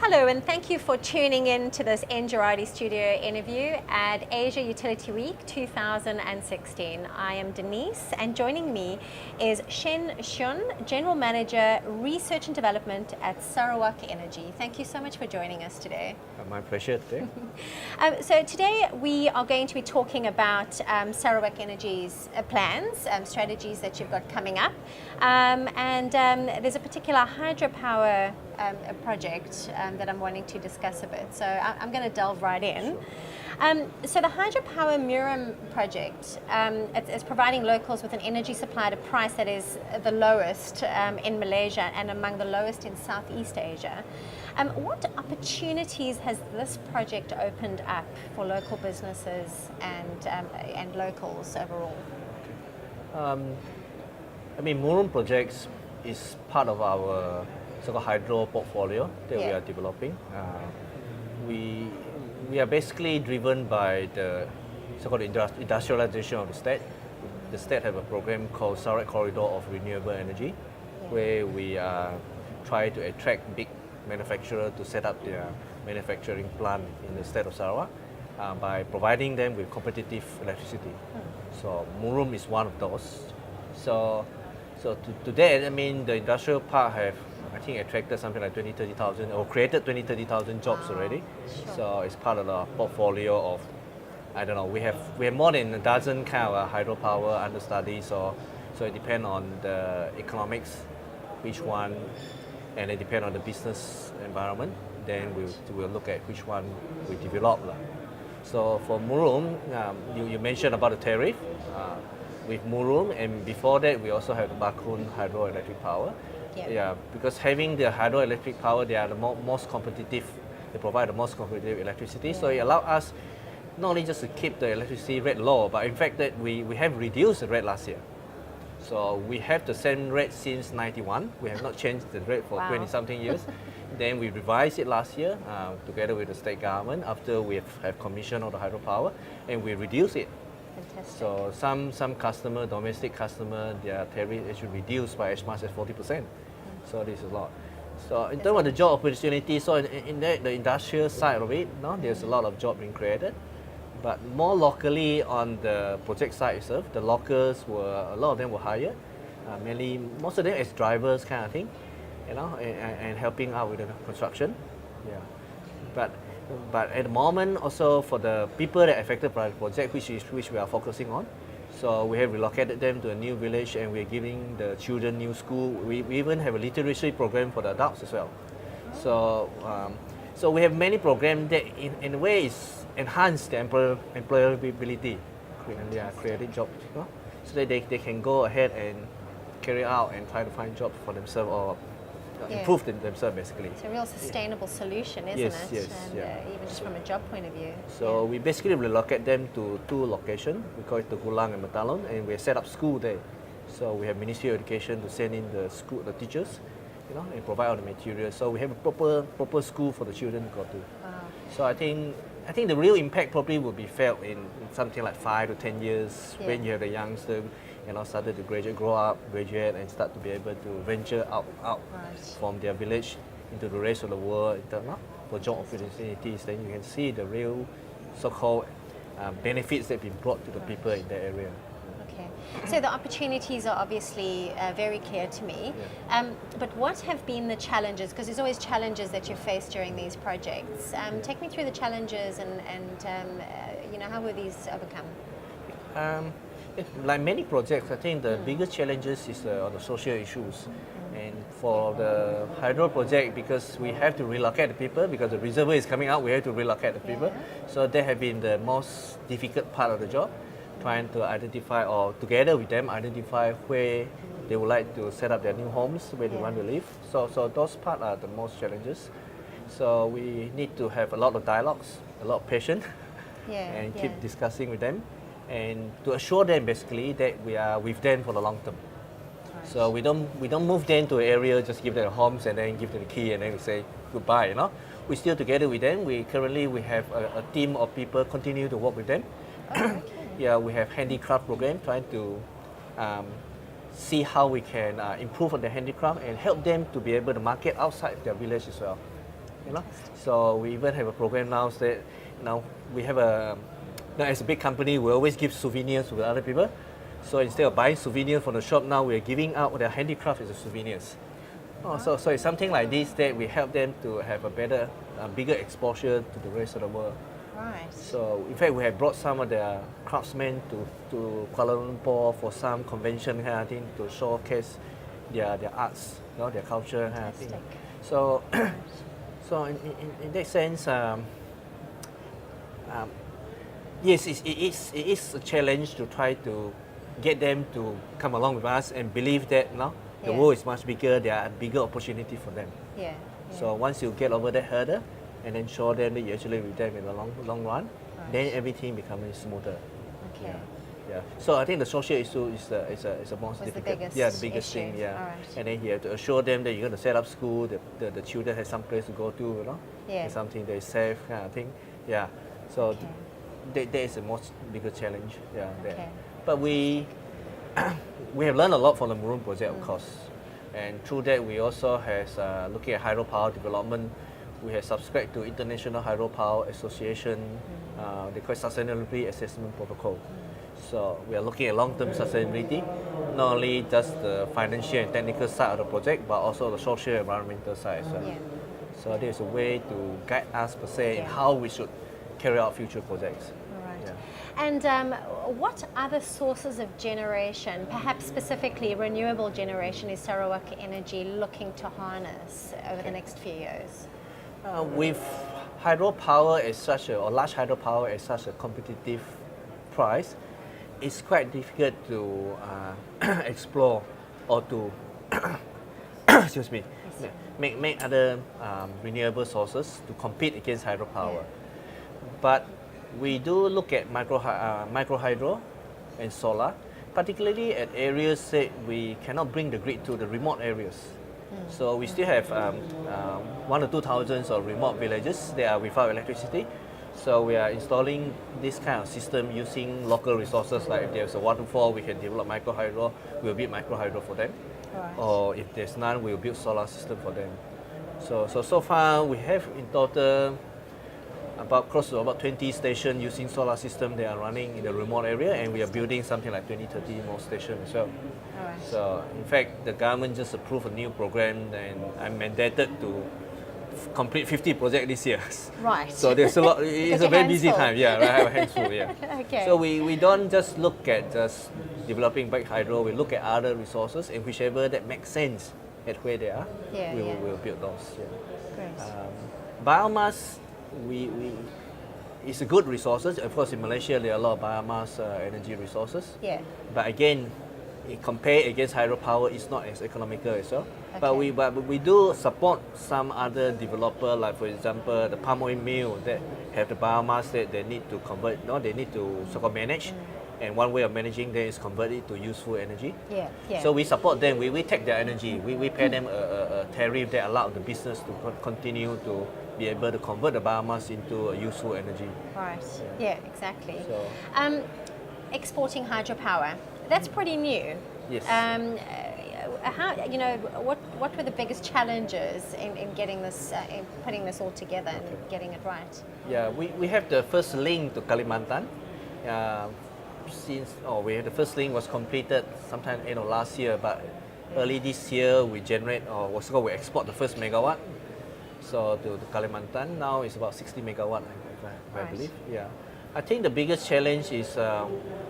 Hello, and thank you for tuning in to this Girardi Studio interview at Asia Utility Week 2016. I am Denise, and joining me is Chen Shiun, General Manager, Research and Development at Sarawak Energy. Thank you so much for joining us today. My pleasure today. So today we are going to be talking about Sarawak Energy's plans, strategies that you've got coming up, and there's a particular hydropower a project that I'm wanting to discuss a bit. So I'm going to delve right in. Sure. So the hydropower Murum project, it's providing locals with an energy supply at a price that is the lowest in Malaysia and among the lowest in Southeast Asia. What opportunities has this project opened up for local businesses and locals overall? Murum projects is part of our so-called hydro portfolio that we are developing. We are basically driven by the so-called industrialization of the state. The state have a program called Sarawak Corridor of Renewable Energy, where we try to attract big manufacturers to set up their manufacturing plant in the state of Sarawak by providing them with competitive electricity. So Murum is one of those. So to that, the industrial park have, I think, attracted something like 30,000 or created 30,000 jobs already. Sure. So it's part of the portfolio of, I don't know, we have more than a dozen kind of hydropower under study. So it depends on the economics, which one, and it depends on the business environment. Then we'll look at which one we develop. So for Murum, you mentioned about the tariff. With Murum, and before that we also have the Bakun hydroelectric power. Yeah, because having the hydroelectric power, they are the most competitive. They provide the most competitive electricity. So it allows us not only just to keep the electricity rate low, but in fact that we have reduced the rate last year. So we have the same rate since '91. We have not changed the rate for 20-something years. Then we revised it last year together with the state government after we have commissioned all the hydropower, and we reduced it. Fantastic. So some customer, domestic customer, their tariff is reduced by as much as 40%. So this is a lot. So in terms of the job opportunity, so in the industrial side of it, there's a lot of job being created. But more locally on the project side itself, the locals a lot of them were hired, mainly most of them as drivers kind of thing, and helping out with the construction. Yeah. But at the moment, also for the people that are affected by the project, which we are focusing on, so we have relocated them to a new village, and we're giving the children new school. We even have a literacy program for the adults as well. So we have many programs that in a way is enhance the employability, creating jobs, so that they can go ahead and carry out and try to find jobs for themselves or improve themselves basically. It's a real sustainable solution, isn't it? Yes, and even just from a job point of view. So we basically relocate them to two locations. We call it Tegulang and Matalon, and we set up school there. So we have Ministry of Education to send in the teachers, and provide all the materials. So we have a proper school for the children to go to. Wow. So I think the real impact probably will be felt in something like 5 to 10 years when you have the youngster, started to graduate, and start to be able to venture out from their village into the rest of the world for job opportunities. Then you can see the real so-called benefits that have been brought to the people in that area. Okay, so the opportunities are obviously very clear to me. But what have been the challenges? Because there's always challenges that you face during these projects. Take me through the challenges and how were these overcome? Like many projects, I think the biggest challenges is on the social issues. And for the hydro project, because we have to relocate the people, because the reservoir is coming out, we have to relocate the people. So that have been the most difficult part of the job, trying to identify, or together with them, identify where they would like to set up their new homes, where they want to live. So those parts are the most challenges. So we need to have a lot of dialogues, a lot of patience, and keep discussing with them, and to assure them basically that we are with them for the long term. Right. So we don't move them to an area, just give them homes and then give them the key and then we say goodbye. We're still together with them. We have a team of people continue to work with them. Oh, okay. Yeah, we have handicraft program trying to see how we can improve on the handicraft and help them to be able to market outside their village as well. you know. So we even have a program now that now we have a now as a big company we always give souvenirs to other people. So instead of buying souvenirs from the shop, now we're giving out their handicraft as a souvenirs. Oh, so it's something like this that we help them to have a better, bigger exposure to the rest of the world. Right. So in fact, we have brought some of the craftsmen to Kuala Lumpur for some convention kind of thing to showcase their arts, you know, their culture kind of thing. So, so in that sense, yes, it is a challenge to try to get them to come along with us and believe that the world is much bigger. There are bigger opportunities for them. Yeah. So once you get over that hurdle, and then show them that you're actually with them in the long run, then everything becomes smoother. Okay. Yeah. So I think the social issue is a most difficult. The biggest thing. Yeah. All right. And then you have to assure them that you're going to set up school, the children have some place to go to, you know, and something that is safe kind of thing. Yeah. So that is the most bigger challenge. Yeah. There. But we have learned a lot from the Murum project, of course, and through that we also have looking at hydropower development. We have subscribed to International Hydropower Association, they call it Sustainability Assessment Protocol. So we are looking at long-term sustainability, not only just the financial and technical side of the project, but also the social and environmental side as well. Yeah. So there's a way to guide us per se in how we should carry out future projects. All right. Yeah. And what other sources of generation, perhaps specifically renewable generation, is Sarawak Energy looking to harness over the next few years? With hydropower as such or large hydropower as such a competitive price, it's quite difficult to explore or to excuse me, make other renewable sources to compete against hydropower. But we do look at micro hydro and solar, particularly at areas that we cannot bring the grid to, the remote areas. So we still have 1 or 2 thousands of remote villages that are without electricity. So we are installing this kind of system using local resources. Like if there's a waterfall, we can develop micro hydro. We'll build micro hydro for them. Right. Or if there's none, we'll build solar system for them. So far we have in total close to about 20 stations using solar system that are running in the remote area, and we are building something like 20-30 more stations as well. Right. So in fact, the government just approved a new program, and I'm mandated to complete 50 projects this year. Right. So there's a lot. It's a very busy time. Yeah, right. I have a hands full. Yeah. Okay. So we don't just look at just developing back hydro. We look at other resources, and whichever that makes sense at where they are, we'll build those. Yeah. Great. Biomass, it's a good resources. Of course, in Malaysia there are a lot of biomass energy resources. Yeah. But again, compared against hydropower, it's not as economical as well. Okay. But we do support some other developer, like for example the palm oil mill that have the biomass that they need to convert. They need to so-called manage. And one way of managing them is convert it to useful energy. Yeah. So we support them. We take their energy. We pay them a tariff that allows the business to continue to be able to convert the biomass into a useful energy. Right. Yeah, exactly. So, exporting hydropower, that's pretty new. Yes. How, what were the biggest challenges in getting this, in putting this all together and getting it right? Yeah, we have the first link to Kalimantan. The first link was completed sometime last year, but early this year we we export the first megawatt. So to Kalimantan now it's about 60 megawatt, I believe. Yeah, I think the biggest challenge is,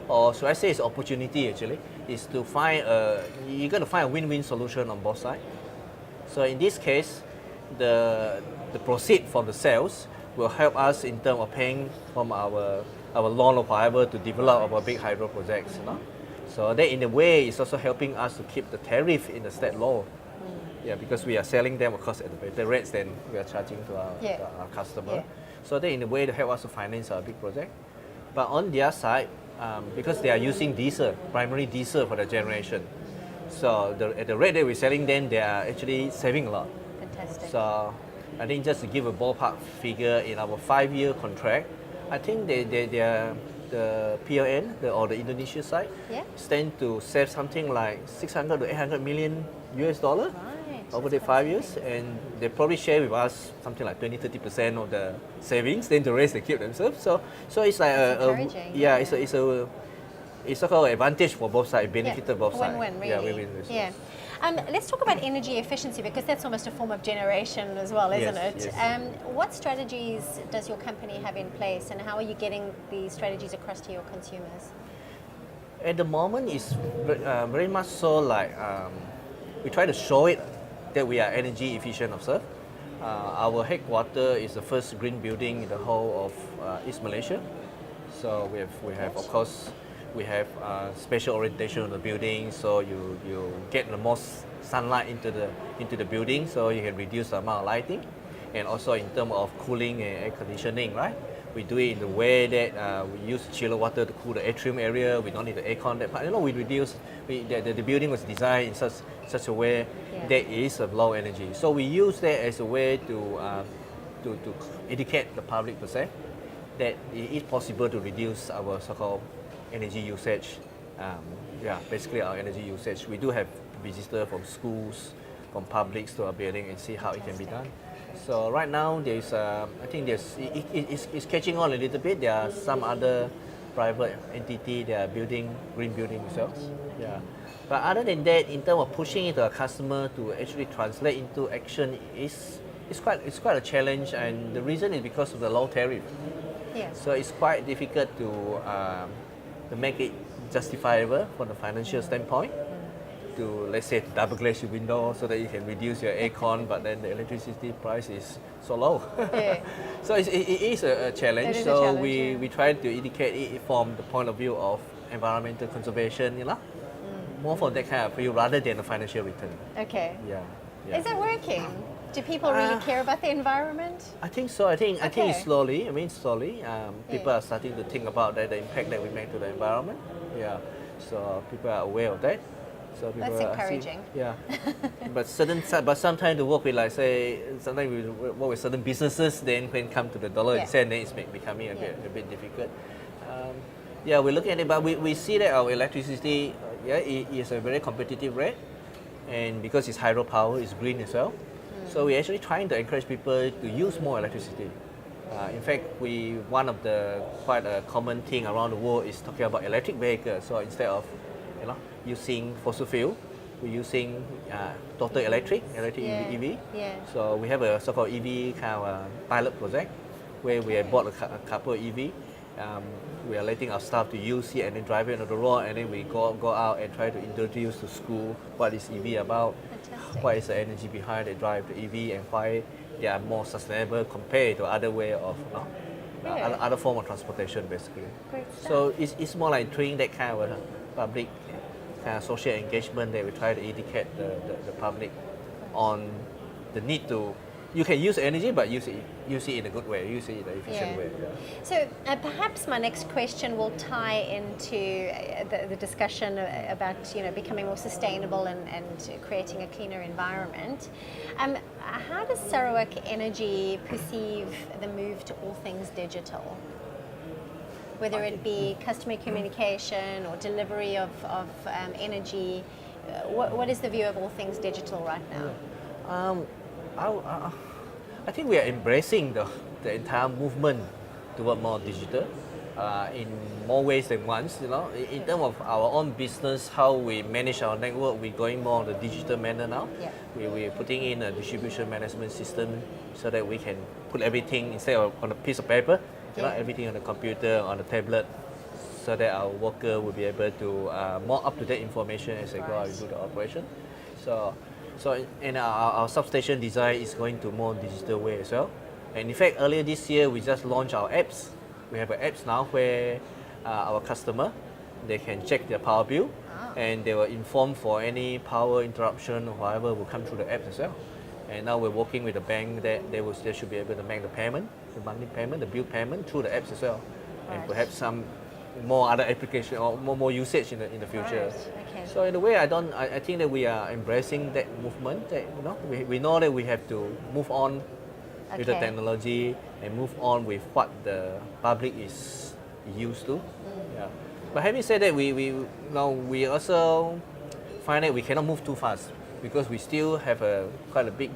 or should I say, it's opportunity actually, is to find you're going to find a win-win solution on both sides. So in this case, the proceed from the sales will help us in terms of paying from our loan or whatever to develop our big hydro projects. So that in a way is also helping us to keep the tariff in the state law. Yeah, because we are selling them, of course, at the better rates than we are charging to our customer. Yeah. So that in a way to help us to finance our big project. But on their side, because they are using diesel, primary diesel for the generation, so at the rate that we're selling them, they are actually saving a lot. Fantastic. So I think just to give a ballpark figure, in our 5-year contract, I think the PLN or the Indonesia side stand to save something like 600 to 800 million US dollar. Right. over the 5 years, and they probably share with us something like 20-30% of the savings. Then the rest they keep themselves. So it's like encouraging, yeah, yeah. it's a kind of advantage for both sides, benefited both sides. Win-win, really. Yeah, win-win. Yeah. Let's talk about energy efficiency, because that's almost a form of generation as well, isn't Yes, it? yes. What strategies does your company have in place, and how are you getting these strategies across to your consumers? At the moment, it's very much so like we try to show it that we are energy efficient ourselves. Our headquarters is the first green building in the whole of East Malaysia. So we have of course we have special orientation of the building, so you get the most sunlight into the building, so you can reduce the amount of lighting, and also in terms of cooling and air conditioning, right? We do it in the way that we use chiller water to cool the atrium area. We don't need the aircon that part. We reduce. The building was designed in such a way that is of low energy. So we use that as a way to educate the public per se that it is possible to reduce our so-called energy usage. Basically our energy usage. We do have visitors from schools, from publics to our building, and see how it can be done. So right now there's, I think it's catching on a little bit. There are some other private entity that are building green building themselves. Yeah. But other than that, in terms of pushing it to a customer to actually translate into action, it's quite a challenge, and the reason is because of the low tariff. Yeah. So it's quite difficult to make it justifiable from the financial standpoint. To, let's say, double glaze your window so that you can reduce your aircon, but then the electricity price is so low. Yeah. So it is a challenge. It is a So challenge, we try to indicate it from the point of view of environmental conservation, more for that kind of view rather than a financial return. Okay. Yeah. Is that working? Do people really care about the environment? I think so. I think Okay. it's slowly. People are starting to think about the impact that we make to the environment. Yeah. So people are aware of that. So people That's are encouraging. but sometimes to work with, like, say, sometimes we work with certain businesses. Then when it comes to the dollar and cent, then it's becoming a bit difficult. We're looking at it, but we see that our electricity, it is a very competitive rate, and because it's hydropower, it's green as well. So we're actually trying to encourage people to use more electricity. In fact, one of the quite a common thing around the world is talking about electric vehicles. So instead of using fossil fuel, we're using total electric EV. Yeah. So we have a so-called EV kind of pilot project where we have bought a couple of EV. We are letting our staff to use it and then drive it on the road, and then we go out and try to introduce to school what is EV about, Fantastic. what is the energy behind the drive the EV, and why they are more sustainable compared to other way of other form of transportation, basically. Great stuff. So it's more like doing that kind of public kind of social engagement that we try to educate the public on the need to. You can use energy, but use it in a good way, use it in an efficient way. Yeah. So perhaps my next question will tie into the discussion about becoming more sustainable and creating a cleaner environment. How does Sarawak Energy perceive the move to all things digital? Whether it be customer communication or delivery of energy, what is the view of all things digital right now? I think we are embracing the entire movement toward more digital in more ways than once. In terms of our own business, how we manage our network, we're going more on the digital manner now. Yeah. We're putting in a distribution management system so that we can put everything instead of on a piece of paper, everything on the computer, on the tablet, so that our worker will be able to more up-to-date information as they go out and do the operation. So and our substation design is going to more digital way as well. And in fact, earlier this year, we just launched our apps. We have apps now where our customer, they can check their power bill, and they will inform for any power interruption or whatever will come through the apps as well. And now we're working with the bank that they should be able to make the payment, the monthly payment, the bill payment through the apps as well. And perhaps some more other application or more usage in the future. Okay. So in a way, I think that we are embracing that movement. That we know that we have to move on with the technology and move on with what the public is used to. Yeah. But having said that, we also find that we cannot move too fast. because we still have quite a big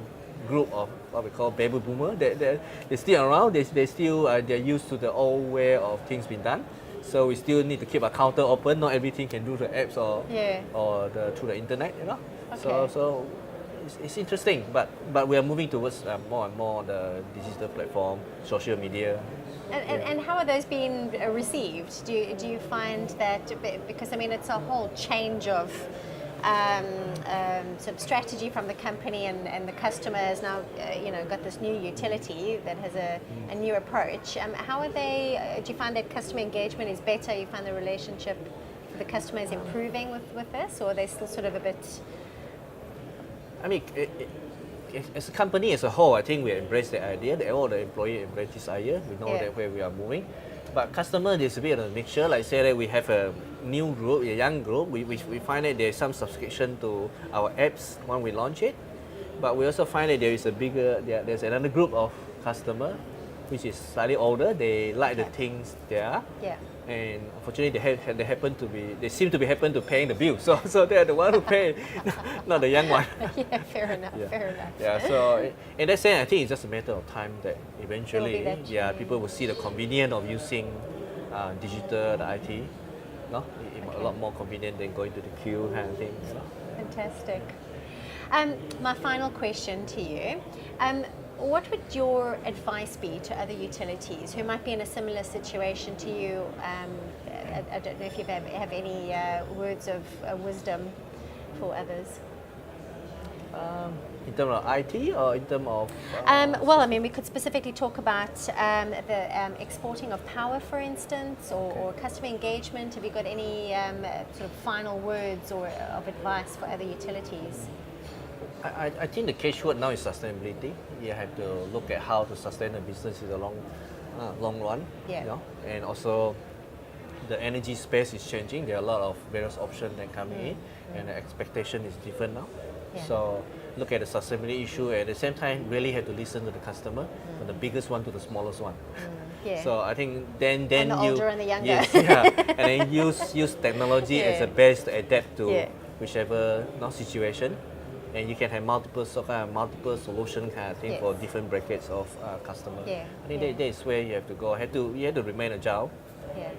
group of what we call baby boomer. They're still around. They still they're used to the old way of things being done. So we still need to keep a counter open. Not everything can do the apps or through the internet, you know. Okay. So it's interesting, but we are moving towards more and more the digital platform, social media. And how are those being received? Do you find that, because I mean it's a whole change of sort of strategy from the company, and the customer has now got this new utility that has a new approach. How are they? Do you find that customer engagement is better? You find the relationship with the customer is improving with this, or are they still sort of a bit? I mean, as a company as a whole, I think we embrace the idea. That all the employees embrace this idea. We know that where we are moving. But customer, there's a bit of a mixture. Like say that we have a new group, a young group. We find that there's some subscription to our apps when we launch it. But we also find that there's another group of customer, which is slightly older. They like the things there. Yeah. And unfortunately, they seem to be happen to paying the bill. So they're the one who pay, not the young one. Yeah, fair enough. Fair enough. Yeah. So in that sense, I think it's just a matter of time that eventually, that people will see the convenience of using digital, the IT. No, a lot more convenient than going to the queue kind of thing. You know? Fantastic. My final question to you. What would your advice be to other utilities who might be in a similar situation to you? I don't know if you have any words of wisdom for others. In terms of IT or in terms of? Well, I mean, we could specifically talk about the exporting of power, for instance, or customer engagement. Have you got any sort of final words or of advice for other utilities? I think the catchword now is sustainability. You have to look at how to sustain the business in the long run. Yeah. You know? And also, the energy space is changing. There are a lot of various options that come in, and the expectation is different now. Yeah. So look at the sustainability issue, and at the same time, really have to listen to the customer, from the biggest one to the smallest one. Yeah. So I think then and the you older and the younger. yes, and then use technology as a base to adapt to whichever situation. And you can have multiple solution kind of thing for different brackets of customers. Yeah. I think that is where you have to go. You have to remain agile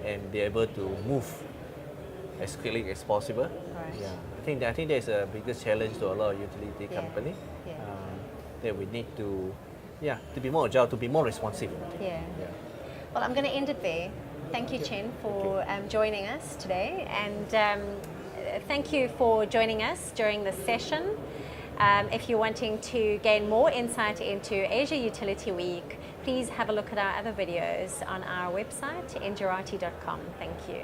and be able to move as quickly as possible. Right. Yeah. I think that's a biggest challenge to a lot of utility company. Yeah. That we need to be more agile, to be more responsive. Yeah. Well, I'm going to end it there. Thank you, Chen, for joining us today, and thank you for joining us during this session. If you're wanting to gain more insight into Asia Utility Week, please have a look at our other videos on our website, ngerati.com. Thank you.